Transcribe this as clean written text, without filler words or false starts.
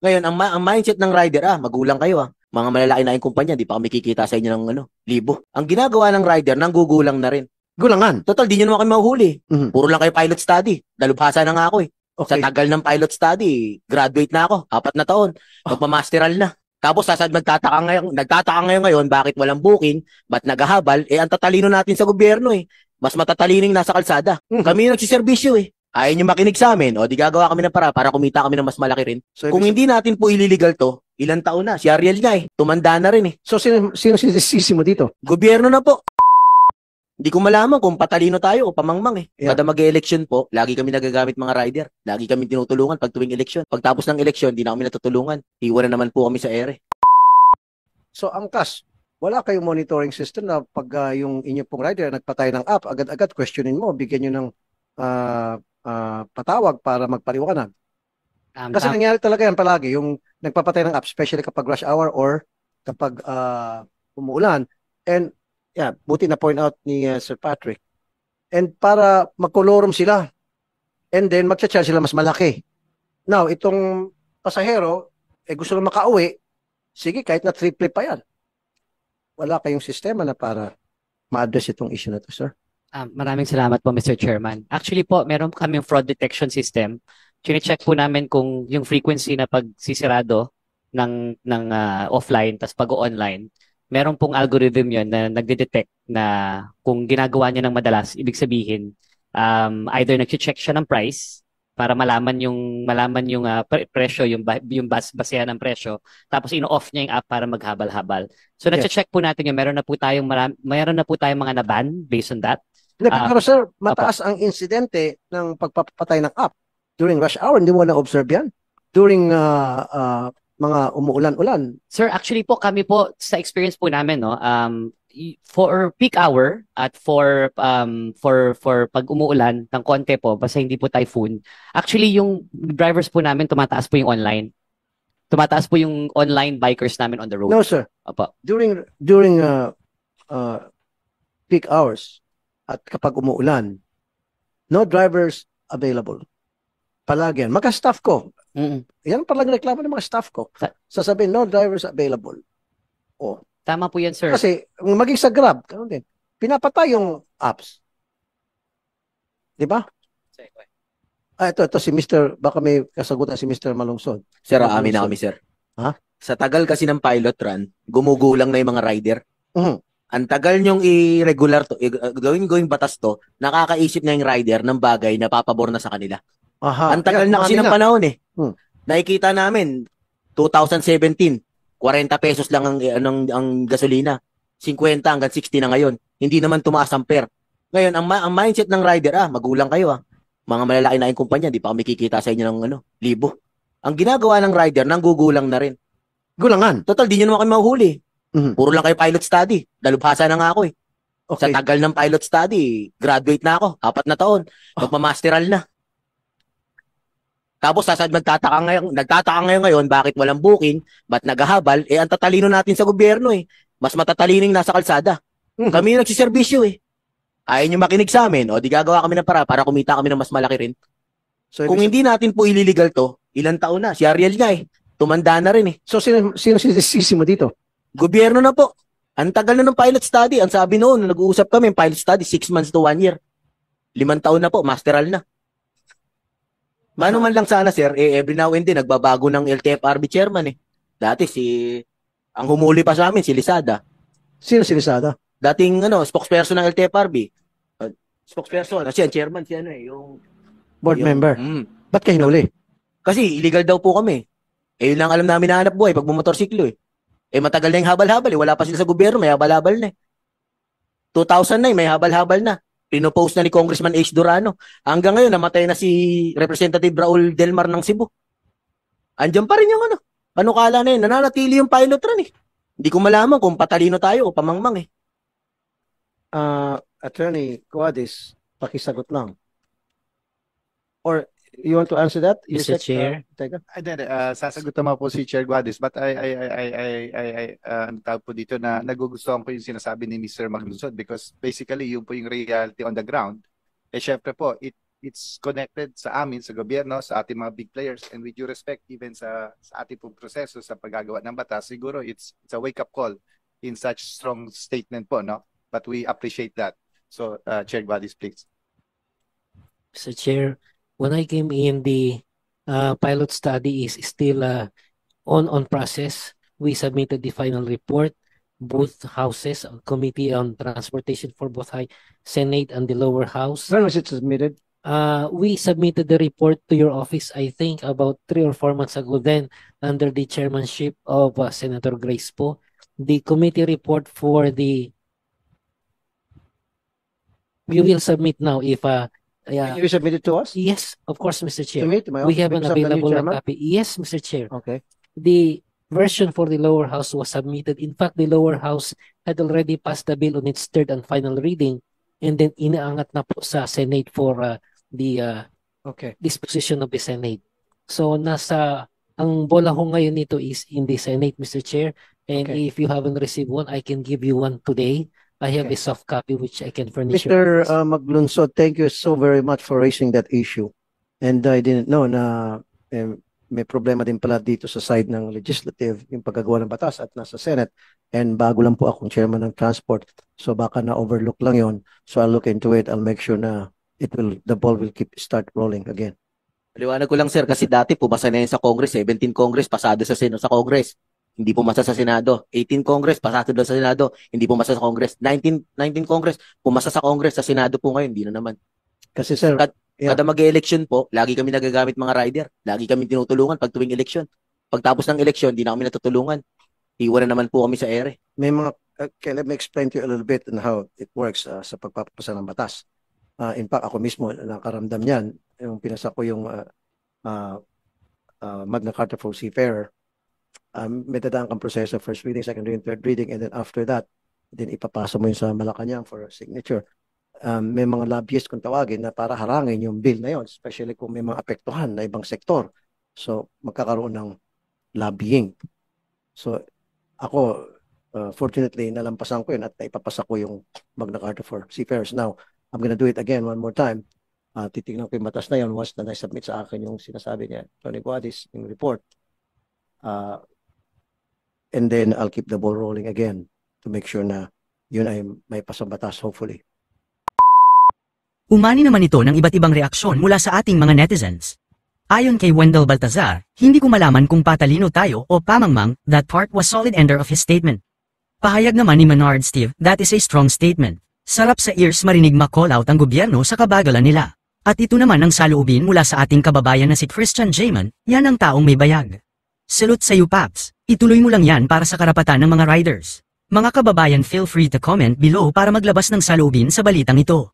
Ngayon, ang mindset ng rider, magulang kayo Mga malalaki na yung kumpanya, di pa kami kikita sa inyo ng libo. Ang ginagawa ng rider, nanggugulang na rin. Gulangan. Total, di nyo naman kayo mahuhuli. Mhm. Puro lang kayo pilot study. Dalubhasa na nga ako eh. Sa Okay. tagal ng pilot study, graduate na ako. 4 na taon. Magmamasteral na. Tapos nagtataka ngayon, bakit walang booking, ba't naghahabal, ang tatalino natin sa gobyerno eh. Mas matatalining nasa kalsada. Kami yung nagsiservisyo eh. Ayaw nyo makinig sa amin, di gagawa kami ng para kumita kami ng mas malaki rin. So, Kung hindi natin po ililigal to, ilang taon na? Si Ariel nga eh. Tumanda na rin eh. so sino sinisisi mo dito? Gobyerno na po. Hindi ko malaman kung patalino tayo o pamangmang eh. Yeah. Kada mag-election po, lagi kami nagagamit mga rider. Lagi kami tinutulungan pag tuwing eleksyon. Pagtapos ng eleksyon, di na kami natutulungan. Iwan na naman po kami sa ere. So, angkas, wala kayong monitoring system na pag yung inyo pong rider nagpatay ng app, agad-agad questionin mo, bigyan nyo ng patawag para magpaliwanag. Kasi nangyari talaga yan palagi, yung nagpapatay ng app, especially kapag rush hour or kapag umuulan. And yeah, buti na point out ni Sir Patrick. And para magkolorum sila, and then magcha-charge sila mas malaki. Now, itong pasahero, gusto lang makauwi, sige, kahit na triple pa yan. Wala kayong sistema na para ma-address itong issue na to, sir. Maraming salamat po, Mr. Chairman. Actually po, meron kaming fraud detection system. Chine-check po namin kung yung frequency na pagsisirado ng offline tas pag-online, meron pong algorithm yon na nagde-detect na kung ginagawa niya ng madalas, ibig sabihin, either nag-check siya ng price para malaman yung presyo, yung basehan ng presyo, tapos ino-off niya yung app para maghabal-habal. So na-check po natin yung meron na po tayong mga na-ban based on that. Pero sir, mataas ang insidente ng pagpapatay ng app during rush hour. Hindi mo na-observe yan? During mga umuulan-ulan. Sir, actually po kami po sa experience po namin for peak hour at for pag umuulan ng konti po basta hindi po typhoon. Actually yung drivers po namin tumataas po yung online. Tumataas po yung online bikers namin on the road. No sir. Opo. During peak hours at kapag umuulan, no drivers available. Palagi yan. Magka-staff ko. Yan palang reklamo ng mga staff ko. Sasabihin, no drivers available. Oh. Tama po yan, sir. Kasi, maging sa Grab, ganun din. Pinapatay yung apps. Di ba? Ito si Mr. Baka may kasagutan si Mr. Malungsod. Sir, amin na kami, sir. Ha? Sa tagal kasi ng pilot run, gumugulang na yung mga rider. Mhm. Ang tagal nyong i-regular to, gawing batas to, nakakaisip na yung rider ng bagay na papabor na sa kanila. Aha. Ang tagal na kasi ng panahon eh. Nakikita namin, 2017, 40 pesos lang ang gasolina. 50 hanggang 60 na ngayon. Hindi naman tumaas ang per. Ngayon, ang mindset ng rider, magulang kayo Mga malalaki na yung kumpanya, di pa kami kikita sa inyo ng libo. Ang ginagawa ng rider, nanggugulang na rin. Gulangan. Total, di nyo naman kayo mahuhuli. Puro lang kayo pilot study. Dalubhasa na nga ako eh. Okay. Sa tagal ng pilot study, graduate na ako. 4 na taon. Magmamasteral na. Tapos nagtataka ngayon, bakit walang booking, ba't naghahabal, ang tatalino natin sa gobyerno eh. Mas matatalining nasa kalsada. Kami yung nagsiservisyo eh. Ayaw nyo makinig sa amin, di gagawa kami ng para kumita kami ng mas malaki rin. So, kung hindi natin po ililigal to, ilang taon na? Si Ariel nga eh. Tumanda na rin eh. So, sino sinisisi mo dito? Gobyerno na po. Ang tagal na ng pilot study. Ang sabi noon, nag-uusap kami, pilot study, 6 months to 1 year. 5 taon na po, masteral na. Mano man lang sana, sir, every now and then, nagbabago ng LTFRB chairman eh. Dati ang humuli pa sa amin, si Lisada. Sino si Lisada? Dating, spokesperson ng LTFRB. Spokesperson, siya, chairman, siya yung board member. Ba't kayo hinuli? Kasi illegal daw po kami. Yun lang alam namin na hanap buhay pag bumotorsiklo eh. Matagal na yung habal-habal eh. Wala pa sila sa gobyerno, may habal-habal na eh. 2009, may habal-habal na. Pinopost na ni Congressman H. Durano. Hanggang ngayon, namatay na si Representative Raul Delmar ng Cebu. Andiyan pa rin yung panukala na yun. Nananatili yung pilot run eh. Hindi ko malaman kung patalino tayo o pamangmang eh. Attorney Cuadis, pakisagot lang. Or you want to answer that? Mr. Chair? Sasagot naman po si Chair Guadis, but ano tawag po dito na nagugustuhan ko yung sinasabi ni Mr. Maglusod because basically yun po yung reality on the ground. Syempre po, it's connected sa amin, sa gobyerno, sa ating mga big players, and with due respect even sa ating pong proseso sa paggagawa ng batas, siguro it's a wake-up call in such strong statement po, no? But we appreciate that. So, Chair Guadis, please. Mr. Chair, when I came in, the pilot study is still on process. We submitted the final report. Both houses, Committee on Transportation for both High Senate and the lower house. When was it submitted? We submitted the report to your office, I think, about 3 or 4 months ago then, under the chairmanship of Senator Grace Po. The committee report for the... We will submit now if... You submitted to us? Yes, of course, Mr. Chair. To me, to my We office, have an because I'm the new available chairman? copy. Yes, Mr. Chair. Okay. The version for the lower house was submitted. In fact, the lower house had already passed the bill on its third and final reading, and then inaangat na po sa Senate for the Okay. disposition of the Senate. So ang bola ho ngayon nito is in the Senate, Mr. Chair, and Okay. if you haven't received one, I can give you one today. I have Okay. a soft copy which I can furnish you. Mr. Maglunsod, thank you so very much for raising that issue. And I didn't know na may problema din pala dito sa side ng legislative, yung paggagawa ng batas at nasa Senate. And bago lang po akong chairman ng transport. So baka na-overlook lang yon. So I'll look into it. I'll make sure na the ball will start rolling again. Paliwanag ko lang sir, kasi dati pumasa na yan sa Congress, 17 Congress, pasado sa sa Congress. Hindi pumasa sa Senado. 18 Congress, pasado doon sa Senado. Hindi pumasa sa Congress. 19 Congress, pumasa sa Congress, sa Senado po ngayon, hindi na naman. Kasi sir, yeah. Kada mag-election po, lagi kami nagagamit mga rider. Lagi kami tinutulungan pag tuwing election. Pagtapos ng election, hindi na kami natutulungan. Iwan na naman po kami sa ere. May mga, let me explain to you a little bit on how it works sa pagpapasa ng batas. In fact, ako mismo nakaramdam yan. Yung pinasa ko yung Magna Carta for Seafarer. May dadaan kang proseso, first reading, second reading, third reading, and then after that, then ipapasa mo yun sa Malacanang for signature. May mga lobbyist kung tawagin na para harangin yung bill na yun, especially kung may mga apektuhan na ibang sektor. So, magkakaroon ng lobbying. So, ako, fortunately, nalampasan ko yun at naipapasa ko yung Magna Carta for Seafarers. Now, I'm gonna do it again one more time. Titignan ko yung batas na yun once na na-submit sa akin yung sinasabi niya, Tony Guadis, yung report. And then, I'll keep the ball rolling again to make sure na yun ay may pasang batas, hopefully. Umani naman ito ng iba't ibang reaksyon mula sa ating mga netizens. Ayon kay Wendell Baltazar, hindi ko malaman kung patalino tayo o pamangmang, that part was solid ender of his statement. Pahayag naman ni Menard Steve, that is a strong statement. Sarap sa ears marinig ma-call out ang gobyerno sa kabagalan nila. At ito naman ang saloobin mula sa ating kababayan na si Christian Jaman, yan ang taong may bayag. Salute sa iyo Paps, ituloy mo lang yan para sa karapatan ng mga riders. Mga kababayan, feel free to comment below para maglabas ng saloobin sa balitang ito.